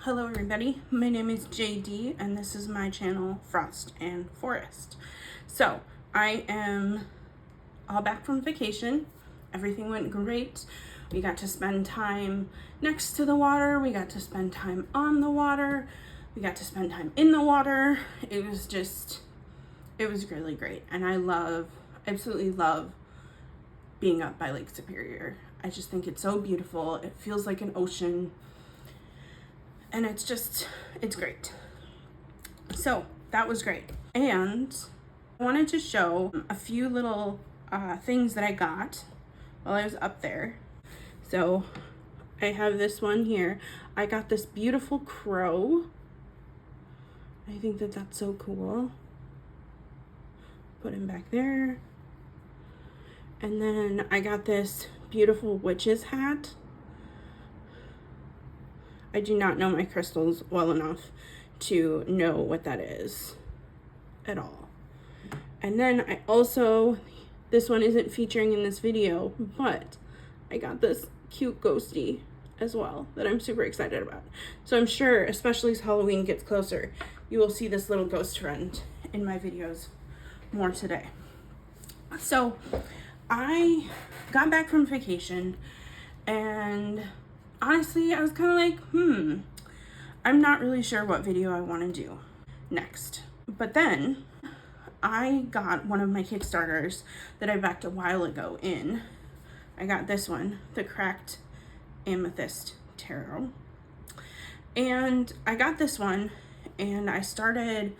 Hello everybody, my name is JD and this is my channel Frost and Forest. So I am all back from vacation. Everything went great. We got to spend time next to the water, we got to spend time on the water, we got to spend time in the water. It was really great, and I absolutely love being up by Lake Superior. I just think it's so beautiful. It feels like an ocean. And it's great. So that was great. And I wanted to show a few little things that I got while I was up there. So I have this one here. I got this beautiful crow. I think that that's so cool. Put him back there. And then I got this beautiful witch's hat. I do not know my crystals well enough to know what that is at all. And then I also, this one isn't featuring in this video, but I got this cute ghosty as well that I'm super excited about. So I'm sure, especially as Halloween gets closer, you will see this little ghost friend in my videos more today. So I got back from vacation and honestly, I was kind of like, I'm not really sure what video I want to do next. But then I got one of my Kickstarters that I backed a while ago in. I got this one, the Cracked Amethyst Tarot. And I got this one and I started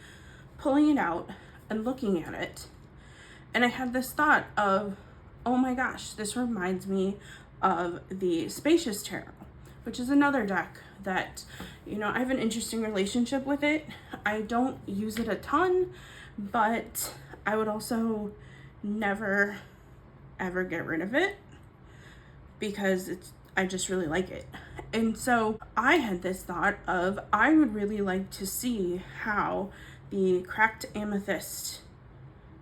pulling it out and looking at it. And I had this thought of, oh my gosh, this reminds me of the Spacious Tarot, which is another deck that, I have an interesting relationship with it. I don't use it a ton, but I would also never ever get rid of it because I just really like it. And so I had this thought of, I would really like to see how the Cracked Amethyst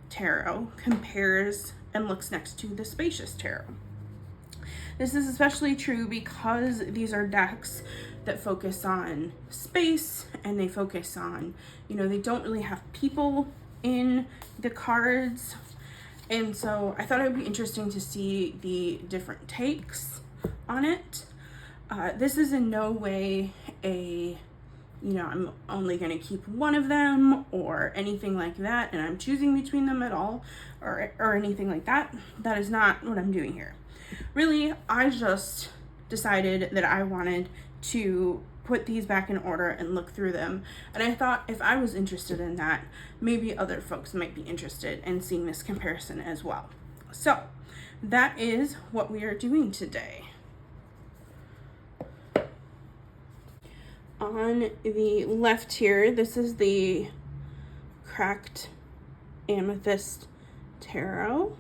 Tarot compares and looks next to the Spacious Tarot. This is especially true because these are decks that focus on space and they focus on, they don't really have people in the cards. And so I thought it would be interesting to see the different takes on it. This is in no way I'm only going to keep one of them or anything like that, and I'm choosing between them at all or anything like that. That is not what I'm doing here. Really, I just decided that I wanted to put these back in order and look through them. And I thought if I was interested in that, maybe other folks might be interested in seeing this comparison as well. So that is what we are doing today. On the left here, this is the Cracked Amethyst Tarot.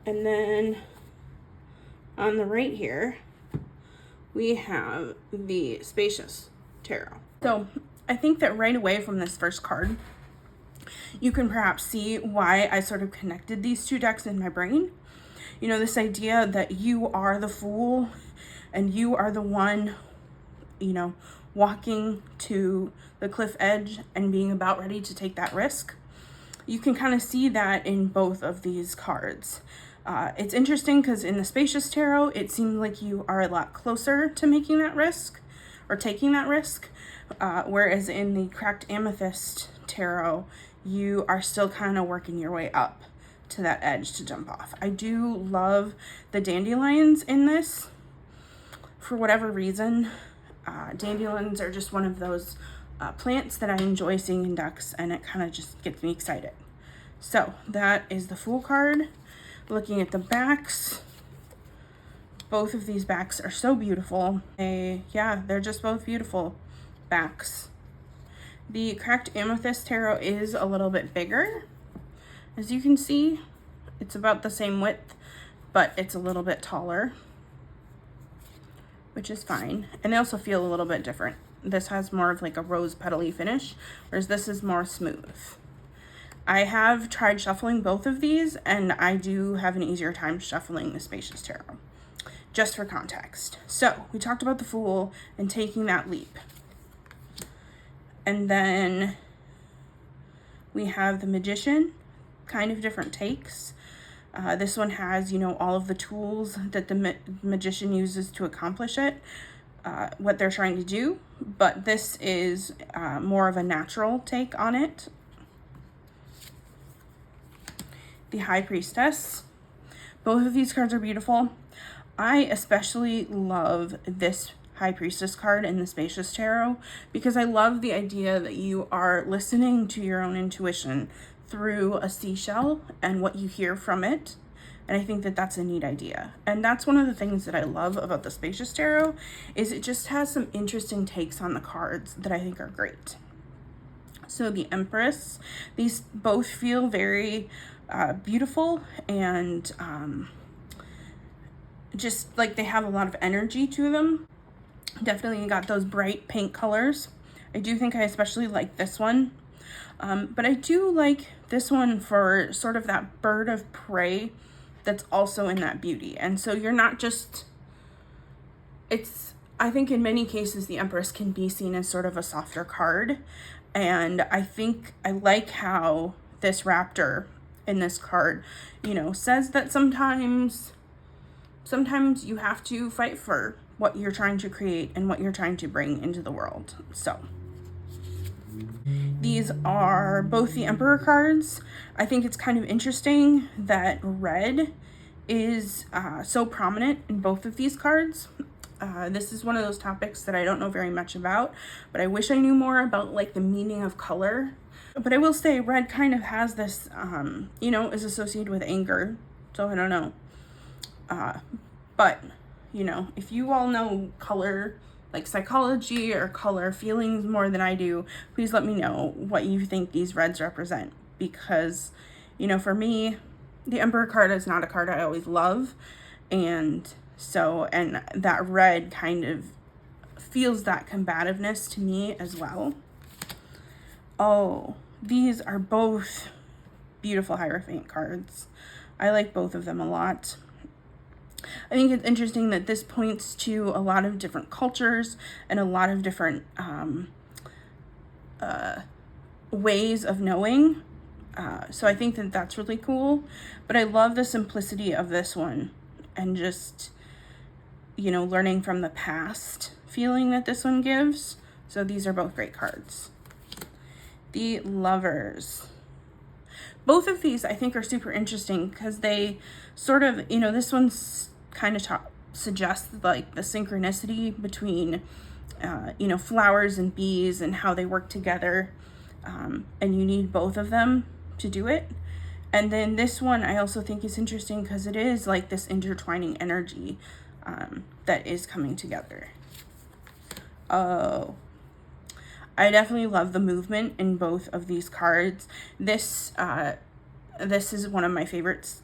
And then on the right here, we have the Spacious Tarot. So I think that right away from this first card, you can perhaps see why I sort of connected these two decks in my brain. This idea that you are the fool and you are the one, walking to the cliff edge and being about ready to take that risk. You can kind of see that in both of these cards. It's interesting because in the Spacious Tarot, it seems like you are a lot closer to making that risk or taking that risk, whereas in the Cracked Amethyst Tarot, you are still kind of working your way up to that edge to jump off. I do love the dandelions in this. For whatever reason, dandelions are just one of those plants that I enjoy seeing in decks, and it kind of just gets me excited. So that is the Fool card. Looking at the backs, both of these backs are so beautiful. They're just both beautiful backs. The Cracked Amethyst Tarot is a little bit bigger. As you can see, it's about the same width, but it's a little bit taller, which is fine. And they also feel a little bit different. This has more of like a rose petally finish, whereas this is more smooth. I have tried shuffling both of these, and I do have an easier time shuffling the Spacious Tarot. just for context. So we talked about the Fool and taking that leap. And then we have the Magician, kind of different takes. This one has, you know, all of the tools that the magician uses to accomplish it, what they're trying to do, but this is more of a natural take on it. The High Priestess. Both of these cards are beautiful. I especially love this High Priestess card in the Spacious Tarot because I love the idea that you are listening to your own intuition through a seashell and what you hear from it. And I think that that's a neat idea. And that's one of the things that I love about the Spacious Tarot is it just has some interesting takes on the cards that I think are great. So the Empress, these both feel very beautiful and just like they have a lot of energy to them. Definitely got those bright pink colors. I do think I especially like this one. But I do like this one for sort of that bird of prey that's also in that beauty. And so you're not just, I think in many cases the Empress can be seen as sort of a softer card. And I think I like how this raptor in this card, you know, says that sometimes you have to fight for what you're trying to create and what you're trying to bring into the world. So these are both the Emperor cards. I think it's kind of interesting that red is so prominent in both of these cards. This is one of those topics that I don't know very much about, but I wish I knew more about like the meaning of color. But I will say red kind of has this, you know, is associated with anger. So I don't know. But, you know, if you all know color, like psychology or color feelings more than I do, please let me know what you think these reds represent. Because, you know, for me, the Emperor card is not a card I always love. And so, and that red kind of feels that combativeness to me as well. Oh, these are both beautiful Hierophant cards. I like both of them a lot. I think it's interesting that this points to a lot of different cultures and a lot of different ways of knowing. So I think that that's really cool. But I love the simplicity of this one and just, you know, learning from the past feeling that this one gives. So these are both great cards. The Lovers. Both of these I think are super interesting because they sort of, you know, this one's kind of suggests like the synchronicity between, you know, flowers and bees and how they work together. And you need both of them to do it. And then this one I also think is interesting because it is like this intertwining energy that is coming together. Oh, I definitely love the movement in both of these cards. This is one of my favorites.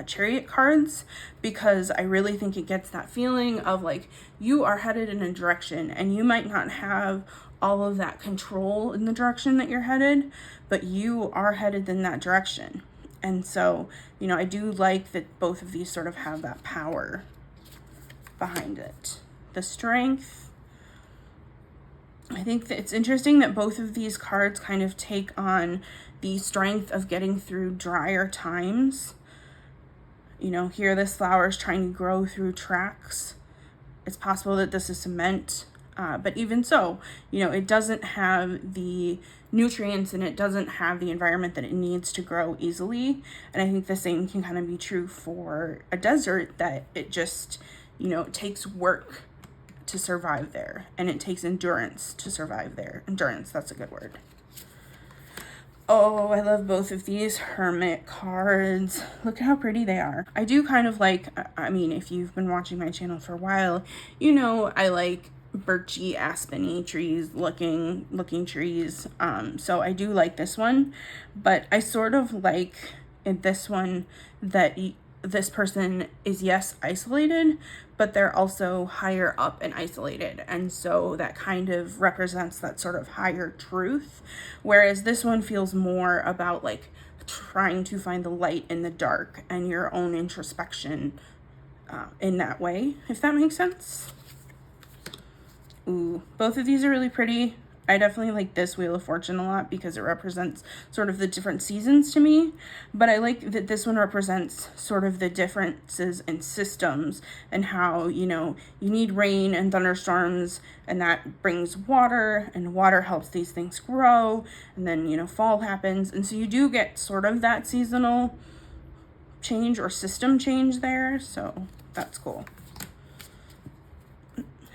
Chariot cards, because I really think it gets that feeling of like you are headed in a direction and you might not have all of that control in the direction that you're headed, but you are headed in that direction. And so, you know, I do like that both of these sort of have that power behind it. The Strength. I think that it's interesting that both of these cards kind of take on the strength of getting through drier times. You know, here this flower is trying to grow through tracks. It's possible that this is cement, but even so, you know, it doesn't have the nutrients and it doesn't have the environment that it needs to grow easily. And I think the same can kind of be true for a desert, that it just, you know, it takes work to survive there, and it takes endurance to survive there. Endurance, that's a good word. Oh, I love both of these Hermit cards. Look at how pretty they are. I do kind of like, I mean, if you've been watching my channel for a while, you know I like birchy, aspeny trees looking trees. So I do like this one, but I sort of like in this one that this person is, yes, isolated, but they're also higher up and isolated. And so that kind of represents that sort of higher truth. Whereas this one feels more about like trying to find the light in the dark and your own introspection in that way, if that makes sense. Ooh, both of these are really pretty. I definitely like this Wheel of Fortune a lot because it represents sort of the different seasons to me. But I like that this one represents sort of the differences in systems and how, you know, you need rain and thunderstorms, and that brings water, and water helps these things grow. And then, you know, fall happens. And so you do get sort of that seasonal change or system change there. So that's cool.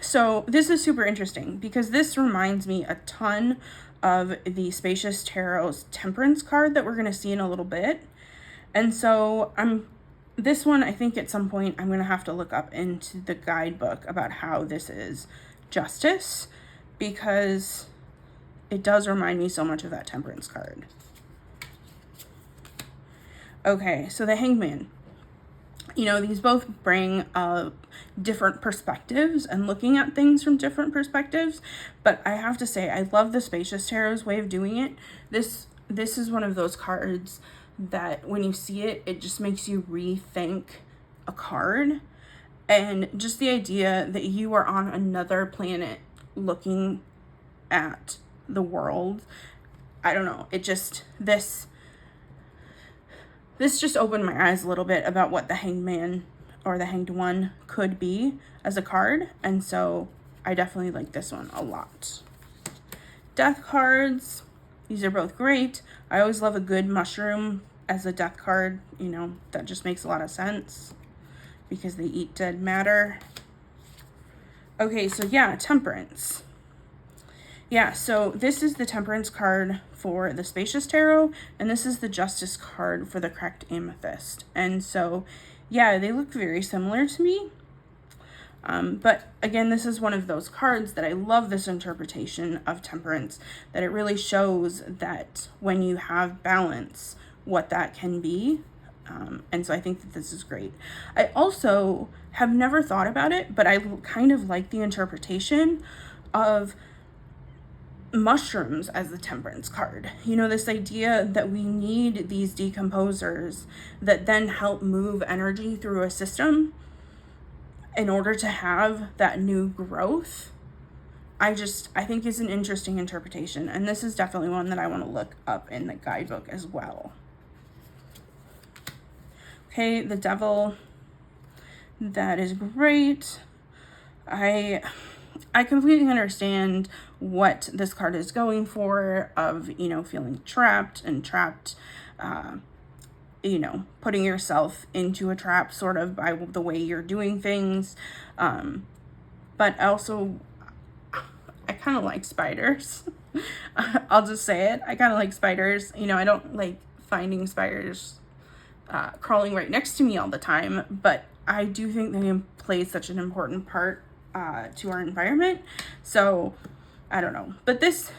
So this is super interesting because this reminds me a ton of the Spacious Tarot's Temperance card that we're going to see in a little bit. And so this one, I think at some point I'm going to have to look up into the guidebook about how this is justice, because it does remind me so much of that Temperance card. Okay, so the Hangman. You know, these both bring different perspectives and looking at things from different perspectives. But I have to say, I love the Spacious Tarot's way of doing it. This is one of those cards that when you see it, it just makes you rethink a card. And just the idea that you are on another planet looking at the world. I don't know. It just, this just opened my eyes a little bit about what the Hangman or the Hanged One could be as a card. And so I definitely like this one a lot. Death cards. These are both great. I always love a good mushroom as a death card. You know, that just makes a lot of sense because they eat dead matter. Okay, so yeah, Temperance. Yeah, so this is the Temperance card for the Spacious Tarot, and this is the Justice card for the correct Amethyst. And so, yeah, they look very similar to me. But again, this is one of those cards that I love this interpretation of Temperance, that it really shows that when you have balance, what that can be. And so I think that this is great. I also have never thought about it, but I kind of like the interpretation of mushrooms as the Temperance card. You know, this idea that we need these decomposers that then help move energy through a system in order to have that new growth. I think is an interesting interpretation, and this is definitely one that I want to look up in the guidebook as well. Okay, the Devil. That is great. I completely understand what this card is going for, of, you know, feeling trapped, you know, putting yourself into a trap sort of by the way you're doing things. But also, I kind of like spiders. I'll just say it. I kind of like spiders. You know, I don't like finding spiders crawling right next to me all the time, but I do think they play such an important part to our environment. So I don't know, but this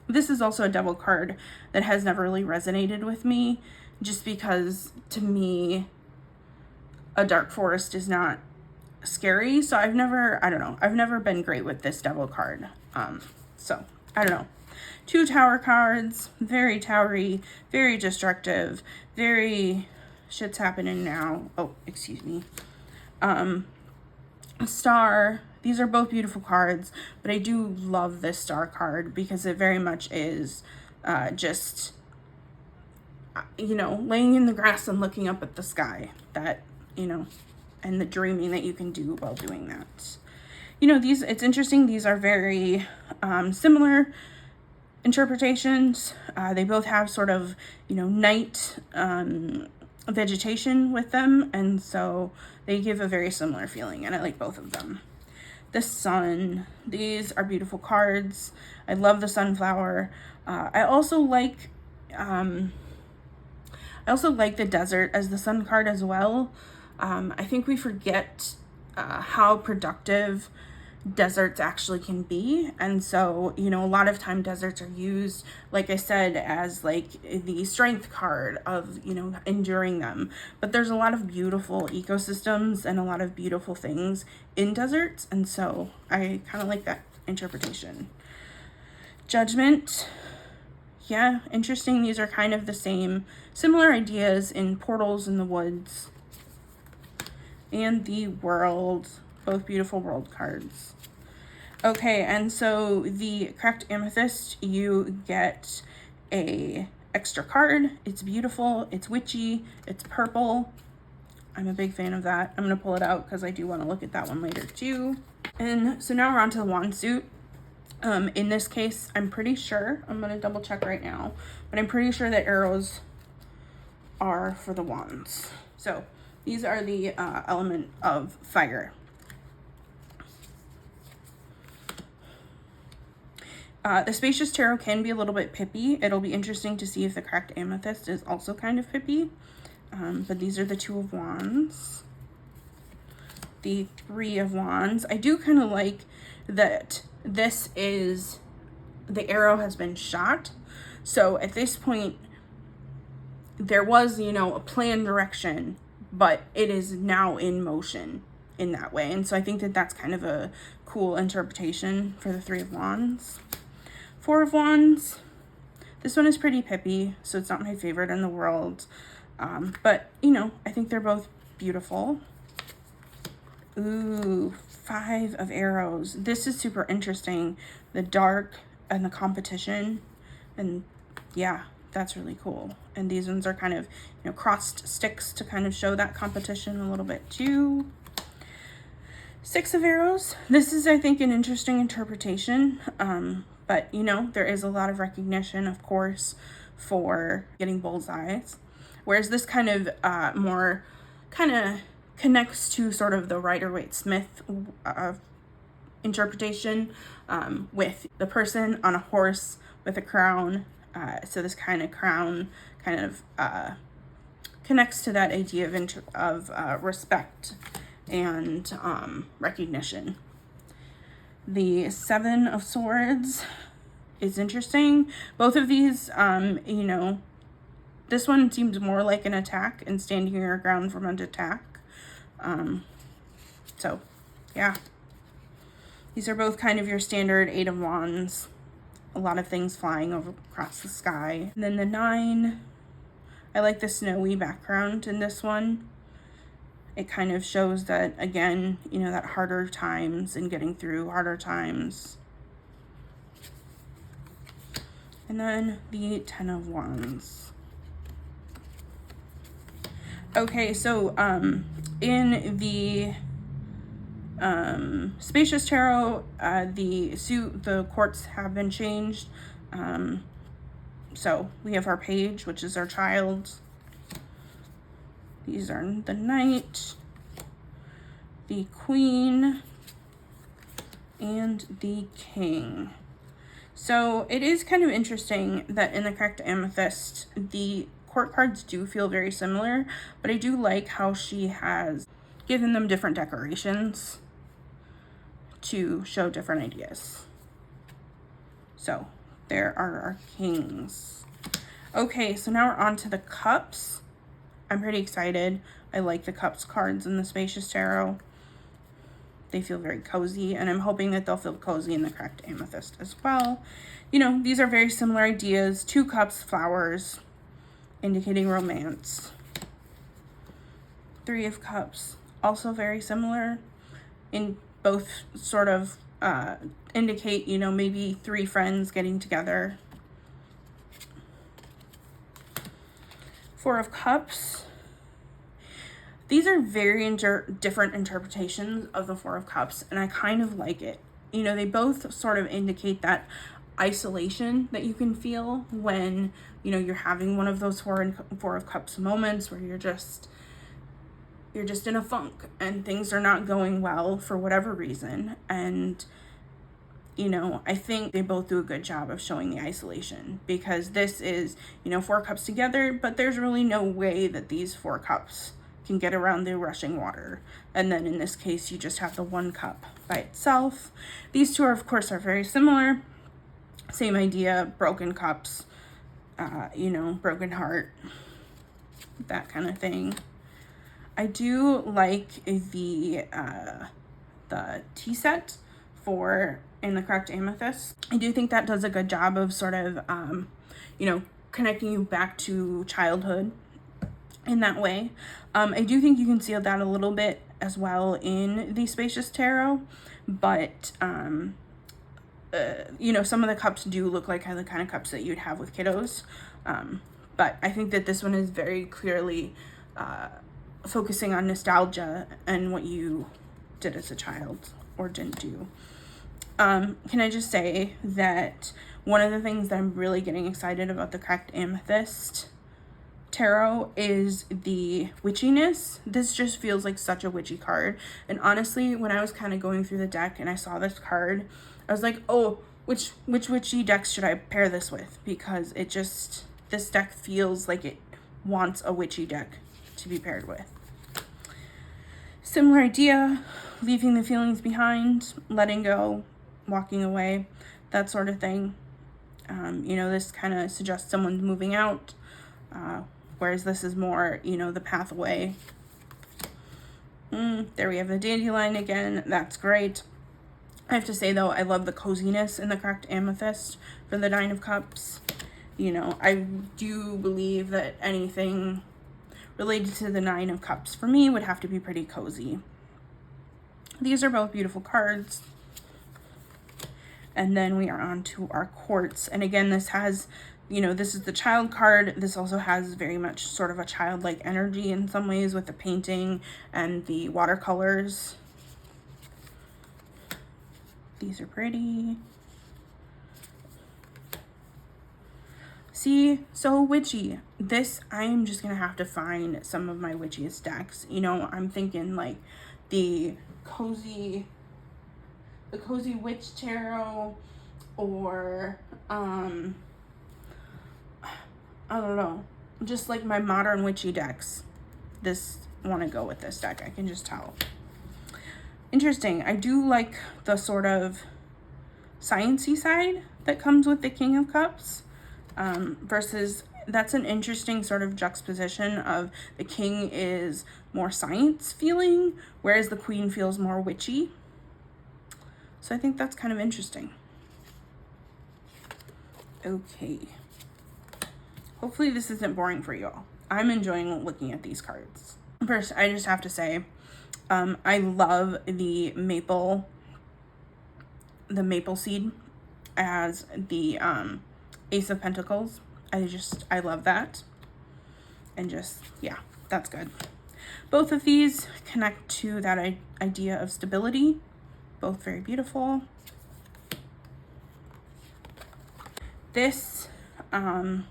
is also a Devil card that has never really resonated with me, just because to me a dark forest is not scary. So I've never been great with this Devil card. So I don't know. 2 Tower cards, very towery, very destructive, very shit's happening now. Oh, excuse me. Star. These are both beautiful cards, but I do love this Star card because it very much is just, you know, laying in the grass and looking up at the sky, that, you know, and the dreaming that you can do while doing that. You know, it's interesting. These are very similar interpretations. They both have sort of, you know, night vegetation with them, and so they give a very similar feeling, and I like both of them. The Sun. These are beautiful cards. I love the Sunflower. I also like the Desert as the Sun card as well. I think we forget how productive deserts actually can be, and so, you know, a lot of time deserts are used, like I said, as like the strength card of, you know, enduring them. But there's a lot of beautiful ecosystems and a lot of beautiful things in deserts, and so I kind of like that interpretation. Judgment. Yeah, interesting. These are kind of the same, similar ideas in portals in the woods. and the World, both beautiful World cards. Okay, and so the Cracked Amethyst, you get a extra card. It's beautiful, it's witchy, it's purple. I'm a big fan of that. I'm gonna pull it out because I do want to look at that one later too. And so now we're on to the wand suit. In this case, I'm pretty sure, I'm gonna double check right now, but I'm pretty sure that arrows are for the wands. So these are the element of fire. The Spacious Tarot can be a little bit pippy. It'll be interesting to see if the Cracked Amethyst is also kind of pippy. But these are the Two of Wands. The Three of Wands. I do kind of like that this is, the arrow has been shot. So at this point, there was, you know, a planned direction, but it is now in motion in that way. And so I think that that's kind of a cool interpretation for the Three of Wands. Four of Wands. This one is pretty pippy, so it's not my favorite in the world. But, you know, I think they're both beautiful. Ooh, Five of Arrows. This is super interesting. The dark and the competition. And yeah, that's really cool. And these ones are kind of, you know, crossed sticks to kind of show that competition a little bit too. Six of Arrows. This is, I think, an interesting interpretation. But, you know, there is a lot of recognition, of course, for getting bullseyes. Whereas this kind of more kind of connects to sort of the Rider-Waite-Smith interpretation with the person on a horse with a crown. So this kind of crown kind of connects to that idea of respect and recognition. The Seven of Swords is interesting. Both of these, you know, this one seems more like an attack and standing your ground from an attack. So, yeah. These are both kind of your standard Eight of Wands. A lot of things flying over across the sky. And then the Nine. I like the snowy background in this one. It kind of shows that, again, you know, that harder times and getting through harder times. And then the Ten of Wands. Okay, so in the Spacious Tarot, the quartz have been changed. So we have our Page, which is our child. These are the Knight, the Queen, and the King. So it is kind of interesting that in the Cracked Amethyst, the court cards do feel very similar, but I do like how she has given them different decorations to show different ideas. So there are our kings. Okay, so now we're on to the cups. I'm pretty excited. I like the cups cards in the Spacious Tarot. They feel very cozy, and I'm hoping that they'll feel cozy in the Cracked Amethyst as well. You know, these are very similar ideas. Two cups, flowers, indicating romance. Three of Cups, also very similar. In both sort of indicate, you know, maybe three friends getting together. Four of Cups. These are very different interpretations of the Four of Cups, and I kind of like it. You know, they both sort of indicate that isolation that you can feel when, you know, you're having one of those Four of Cups moments where you're just in a funk and things are not going well for whatever reason. And, you know, I think they both do a good job of showing the isolation, because this is, you know, four cups together, but there's really no way that these four cups can get around the rushing water. And then in this case, you just have the one cup by itself. These two are, of course, are very similar. Same idea, broken cups, you know, broken heart, that kind of thing. I do like the tea set for in the Cracked Amethyst. I do think that does a good job of sort of, you know, connecting you back to childhood in that way. I do think you can see that a little bit as well in the Spacious Tarot, but you know, some of the cups do look like the kind of cups that you'd have with kiddos, but I think that this one is very clearly focusing on nostalgia and what you did as a child or didn't do. Can I just say that one of the things that I'm really getting excited about the Cracked Amethyst Tarot is the witchiness. This just feels like such a witchy card. And honestly, when I was kind of going through the deck and I saw this card, I was like, oh, which witchy decks should I pair this with? Because it just, this deck feels like it wants a witchy deck to be paired with. Similar idea, leaving the feelings behind, letting go, walking away, that sort of thing. You know, this kind of suggests someone's moving out, whereas this is more, you know, the path away. There we have the dandelion again. That's great. I have to say, though, I love the coziness in the Cracked Amethyst for the Nine of Cups. You know, I do believe that anything related to the Nine of Cups for me would have to be pretty cozy. These are both beautiful cards. And then we are on to our quartz. And again, this has, you know, this is the child card. This also has very much sort of a childlike energy in some ways with the painting and the watercolors. These are pretty. See, so witchy. This, I'm just gonna have to find some of my witchiest decks. You know, I'm thinking like the cozy witch tarot, or I don't know, just like my modern witchy decks. This want to go with this deck, I can just tell. Interesting. I do like the sort of sciencey side that comes with the King of Cups, versus that's an interesting sort of juxtaposition of the King is more science feeling, whereas the Queen feels more witchy. So I think that's kind of interesting. Okay. Hopefully this isn't boring for you all. I'm enjoying looking at these cards. First, I just have to say, I love the maple seed as the Ace of Pentacles. I love that. And just, yeah, that's good. Both of these connect to that idea of stability. Both very beautiful. This, I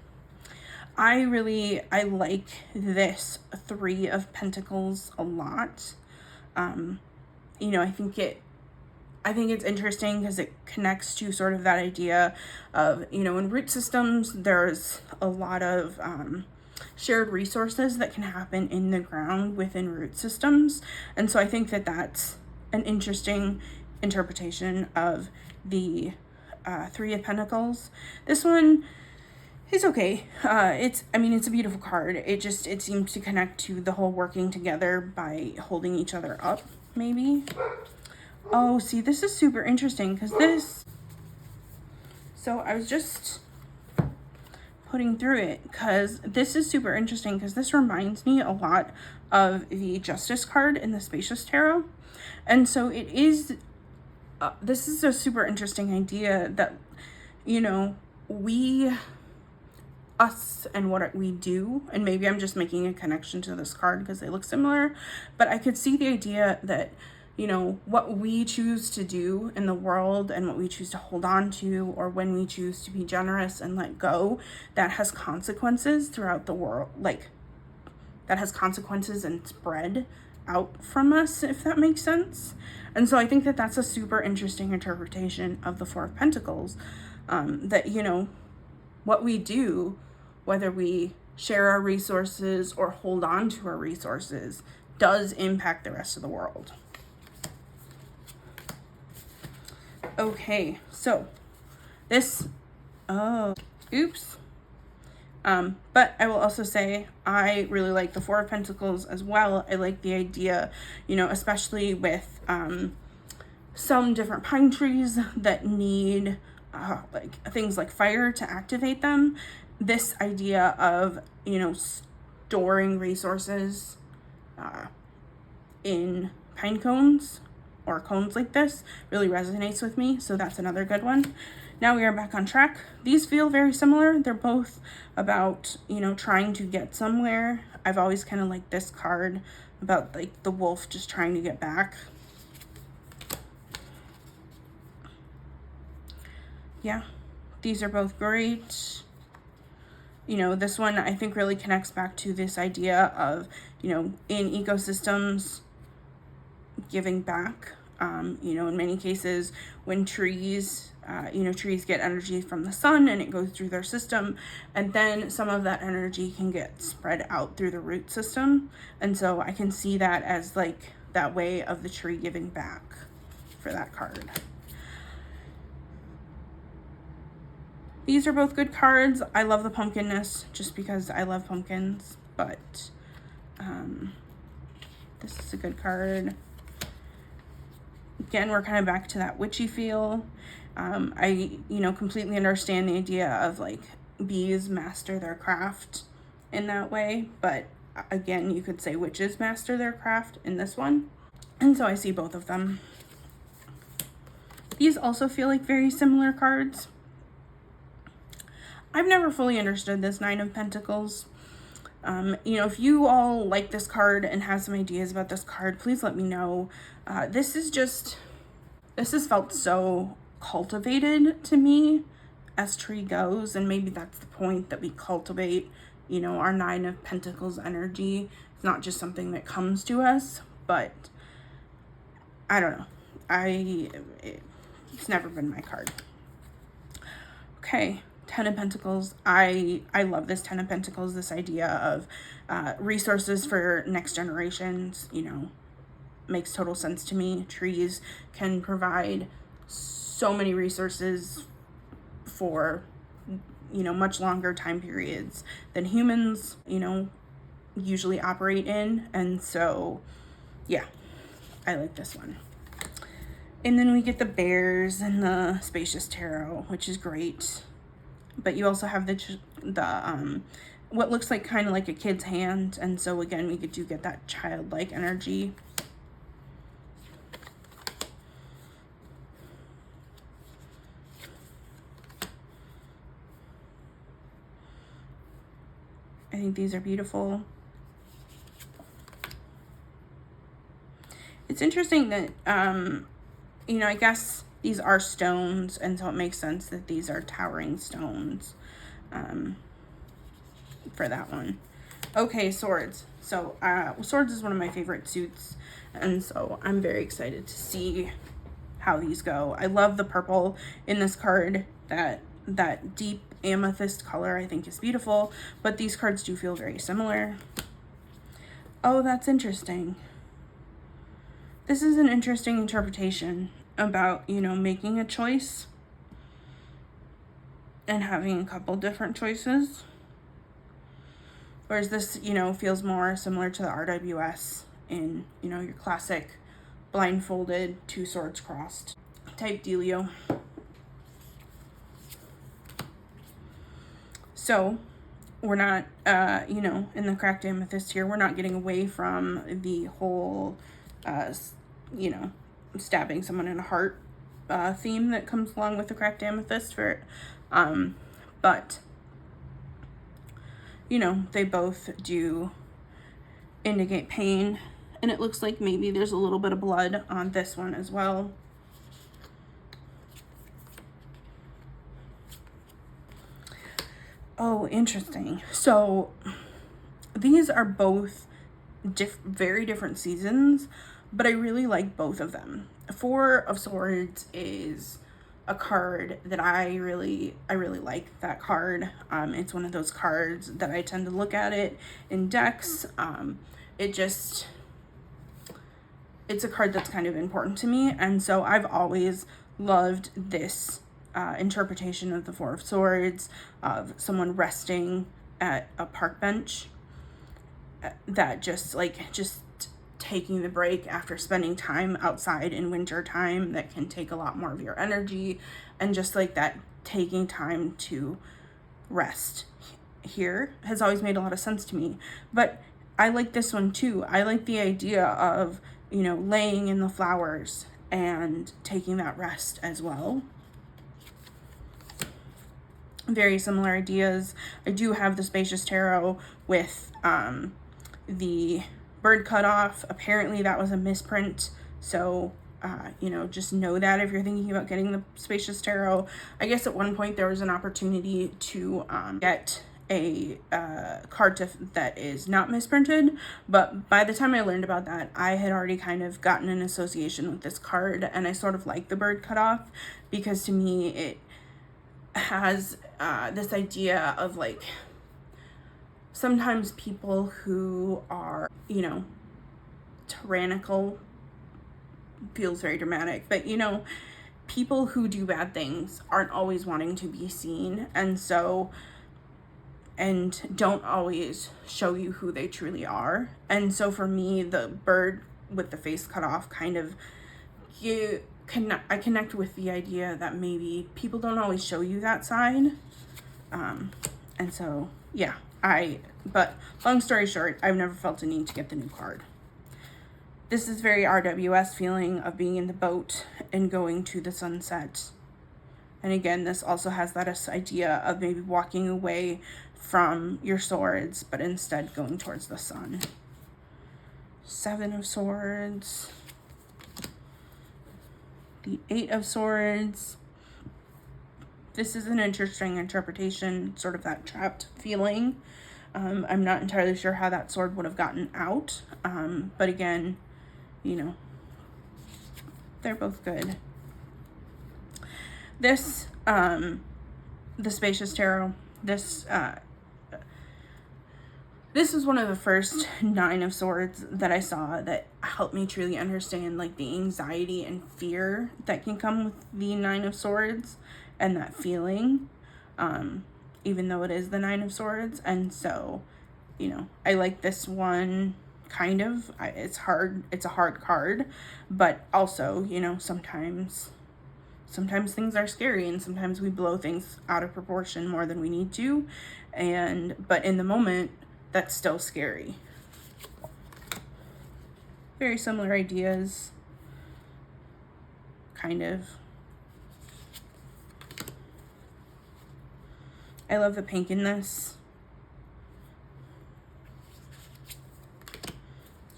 like this Three of Pentacles a lot. You know, I think it's interesting because it connects to sort of that idea of, you know, in root systems, there's a lot of shared resources that can happen in the ground within root systems. And so I think that that's an interesting interpretation of the Three of Pentacles. This one is okay. It's a beautiful card. It seems to connect to the whole working together by holding each other up, maybe. Oh, see, this is super interesting because so I was just putting through it because this is super interesting because this reminds me a lot of the Justice card in the Spacious Tarot. And so it is, this is a super interesting idea that, you know, us and what we do, and maybe I'm just making a connection to this card because they look similar, but I could see the idea that, you know, what we choose to do in the world and what we choose to hold on to, or when we choose to be generous and let go, that has consequences throughout the world, like that has consequences and spread out from us, if that makes sense. And so I think that that's a super interesting interpretation of the Four of Pentacles, that, you know, what we do, whether we share our resources or hold on to our resources, does impact the rest of the world. Okay, so this, oops. But I will also say I really like the Four of Pentacles as well. I like the idea, you know, especially with some different pine trees that need like things like fire to activate them. This idea of, you know, storing resources in pine cones or cones like this really resonates with me, so that's another good one. Now we are back on track. These feel very similar. They're both about, you know, trying to get somewhere. I've always kind of liked this card about like the wolf just trying to get back. Yeah, these are both great. You know, this one I think really connects back to this idea of, you know, in ecosystems, giving back. You know, in many cases when trees, you know, trees get energy from the sun and it goes through their system, and then some of that energy can get spread out through the root system. And so I can see that as like that way of the tree giving back for that card. These are both good cards. I love the pumpkinness just because I love pumpkins, but this is a good card. Again, we're kind of back to that witchy feel. I, you know, completely understand the idea of like bees master their craft in that way, but again, you could say witches master their craft in this one. And so I see both of them. These also feel like very similar cards. I've never fully understood this Nine of Pentacles. You know, if you all like this card and have some ideas about this card, please let me know. This has felt so cultivated to me as tree goes, and maybe that's the point, that we cultivate, you know, our Nine of Pentacles energy. It's not just something that comes to us, but I don't know. It's never been my card. Okay. Ten of Pentacles. I love this Ten of Pentacles, this idea of resources for next generations, you know, makes total sense to me. Trees can provide so many resources for, you know, much longer time periods than humans, you know, usually operate in. And so, yeah, I like this one. And then we get the bears and the Spacious Tarot, which is great. But you also have the what looks like kind of like a kid's hand. And so again, we do get that childlike energy. I think these are beautiful. It's interesting that, you know, I guess these are stones, and so it makes sense that these are towering stones for that one. Okay, swords. So swords is one of my favorite suits, and so I'm very excited to see how these go. I love the purple in this card. That deep amethyst color I think is beautiful, but these cards do feel very similar. Oh, that's interesting. This is an interesting interpretation about, you know, making a choice and having a couple different choices. Whereas this, you know, feels more similar to the RWS in, you know, your classic blindfolded, two swords crossed type dealio. So we're not, you know, in the cracked amethyst here, we're not getting away from the whole, you know, stabbing someone in the heart theme that comes along with the cracked amethyst for it. But, you know, they both do indicate pain, and it looks like maybe there's a little bit of blood on this one as well. Oh, interesting. So these are both very different seasons, but I really like both of them. Four of Swords is a card that I really like that card. It's one of those cards that I tend to look at it in decks. It's a card that's kind of important to me, and so I've always loved this interpretation of the Four of Swords, of someone resting at a park bench, that just taking the break after spending time outside in winter time that can take a lot more of your energy, and just like that taking time to rest here has always made a lot of sense to me. But I like this one too. I like the idea of you know, laying in the flowers and taking that rest as well. Very similar ideas. I do have the Spacious Tarot with the bird cut off. Apparently that was a misprint, so you know, just know that if you're thinking about getting the Spacious Tarot. I guess at one point there was an opportunity to get a card that is not misprinted, but by the time I learned about that, I had already kind of gotten an association with this card, and I sort of like the bird cut off because to me it has this idea of like, sometimes people who are, you know, tyrannical, feels very dramatic, but you know, people who do bad things aren't always wanting to be seen, and don't always show you who they truly are. And so for me, the bird with the face cut off kind of, I connect with the idea that maybe people don't always show you that side. And so, yeah, but long story short, I've never felt a need to get the new card. This is very RWS feeling of being in the boat and going to the sunset. And again, this also has that idea of maybe walking away from your swords, but instead going towards the sun. 7 of Swords. The 8 of Swords. This is an interesting interpretation, sort of that trapped feeling. I'm not entirely sure how that sword would have gotten out. But again, you know, they're both good. This, the Spacious Tarot, this is one of the first 9 of Swords that I saw that helped me truly understand like the anxiety and fear that can come with the 9 of Swords and that feeling, even though it is the 9 of Swords. And so, you know, I like this one kind of. It's a hard card, but also, you know, sometimes things are scary, and sometimes we blow things out of proportion more than we need to, but in the moment, that's still scary. Very similar ideas, kind of. I love the pink in this.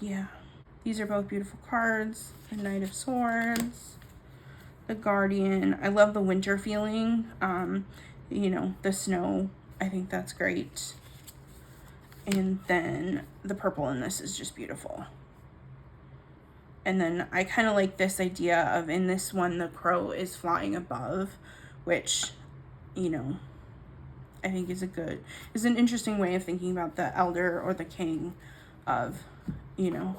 Yeah, these are both beautiful cards. The Knight of Swords, the Guardian. I love the winter feeling. You know, the snow, I think that's great. And then the purple in this is just beautiful. And then I kind of like this idea of, in this one, the crow is flying above, which, you know, I think is an interesting way of thinking about the elder or the king of, you know,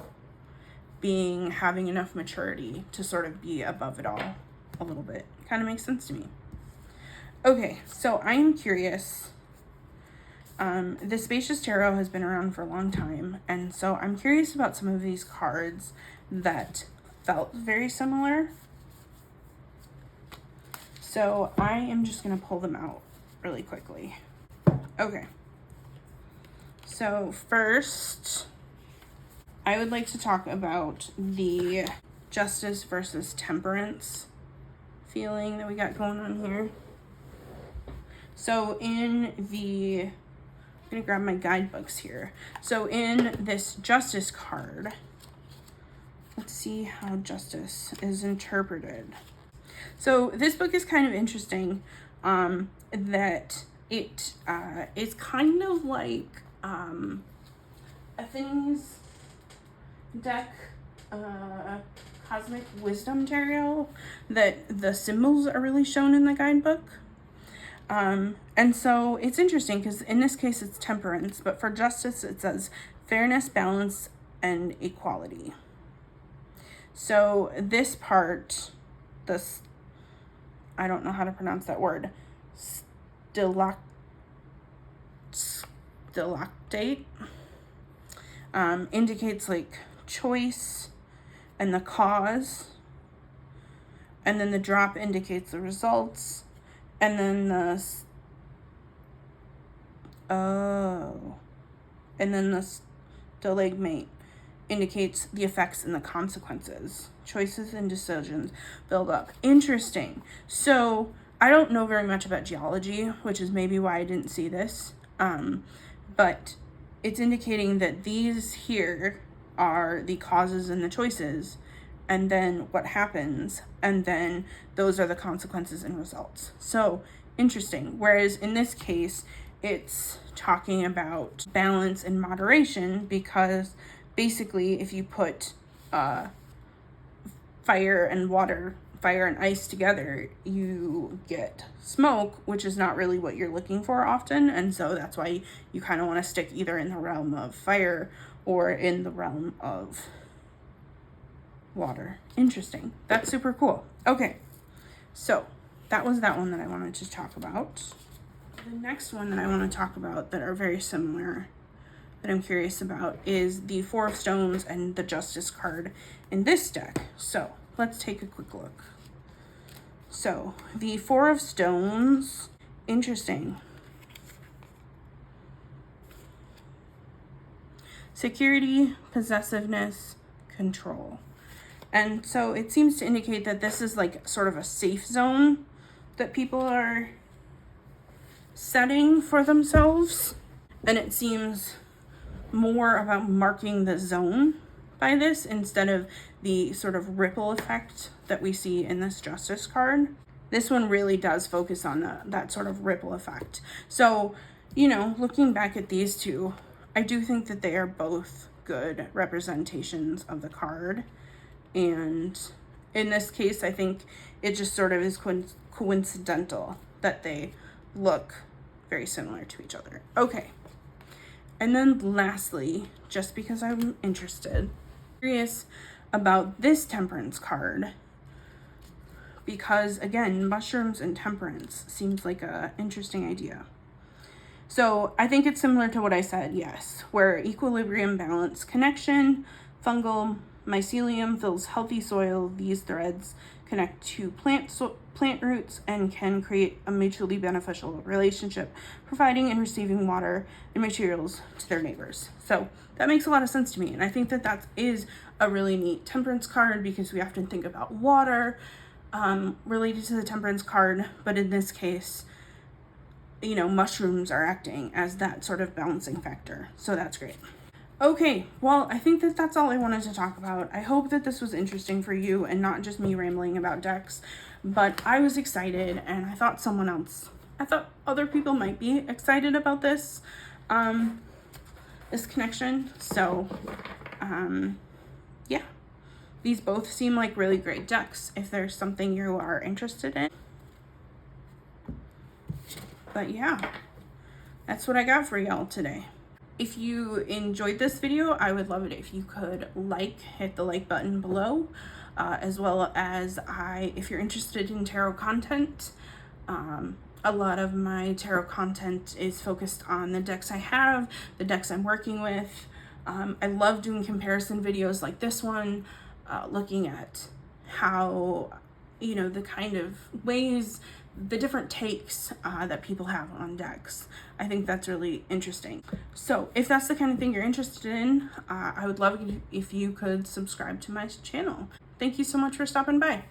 having enough maturity to sort of be above it all a little bit. Kind of makes sense to me. Okay, so I am curious. The Spacious Tarot has been around for a long time, and so I'm curious about some of these cards that felt very similar. So I am just going to pull them out really quickly. Okay. So first, I would like to talk about the Justice versus Temperance feeling that we got going on here. So I'm gonna grab my guidebooks here. So in this Justice card, let's see how Justice is interpreted. So this book is kind of interesting, that it is kind of like Atheni's deck, Cosmic Wisdom Tarot, that the symbols are really shown in the guidebook. And so it's interesting because in this case it's temperance, but for Justice it says fairness, balance, and equality. So this part, I don't know how to pronounce that word, stalactite, indicates like choice and the cause, and then the drop indicates the results, and then the stalagmite indicates the effects and the consequences. Choices and decisions build up. Interesting. So I don't know very much about geology, which is maybe why I didn't see this. But it's indicating that these here are the causes and the choices, and then what happens, and then those are the consequences and results. So interesting. Whereas in this case, it's talking about balance and moderation, because basically if you put fire and ice together, you get smoke, which is not really what you're looking for often. And so that's why you kind of want to stick either in the realm of fire or in the realm of water. Interesting. That's super cool. Okay, so that was that one that I wanted to talk about. The next one that I want to talk about that are very similar, that I'm curious about, is the Four of Stones and the Justice card in this deck. So let's take a quick look. So the Four of Stones, interesting. Security, possessiveness, control. And so it seems to indicate that this is like sort of a safe zone that people are setting for themselves. And it seems more about marking the zone by this instead of the sort of ripple effect that we see in this Justice card. This one really does focus on that sort of ripple effect. So, you know, looking back at these two, I do think that they are both good representations of the card. And in this case, I think it just sort of is coincidental that they look very similar to each other. Okay. And then lastly, just because I'm interested, curious about this Temperance card, because again, mushrooms and temperance seems like a interesting idea. So I think it's similar to what I said, yes, where equilibrium, balance, connection, fungal mycelium fills healthy soil. These threads connect to plant roots and can create a mutually beneficial relationship, providing and receiving water and materials to their neighbors. So that makes a lot of sense to me. And I think that is a really neat temperance card, because we often think about water related to the temperance card. But in this case, you know, mushrooms are acting as that sort of balancing factor. So that's great. Okay, well, I think that's all I wanted to talk about. I hope that this was interesting for you and not just me rambling about decks, but I was excited, and I thought other people might be excited about this, this connection. So, yeah, these both seem like really great decks if there's something you are interested in. But yeah, that's what I got for y'all today. If you enjoyed this video, I would love it if you could hit the like button below, as well as if you're interested in tarot content. A lot of my tarot content is focused on the decks I have, the decks I'm working with. I love doing comparison videos like this one, looking at how, you know, the kind of ways, the different takes that people have on decks. I think that's really interesting. So if that's the kind of thing you're interested in, I would love it if you could subscribe to my channel. Thank you so much for stopping by.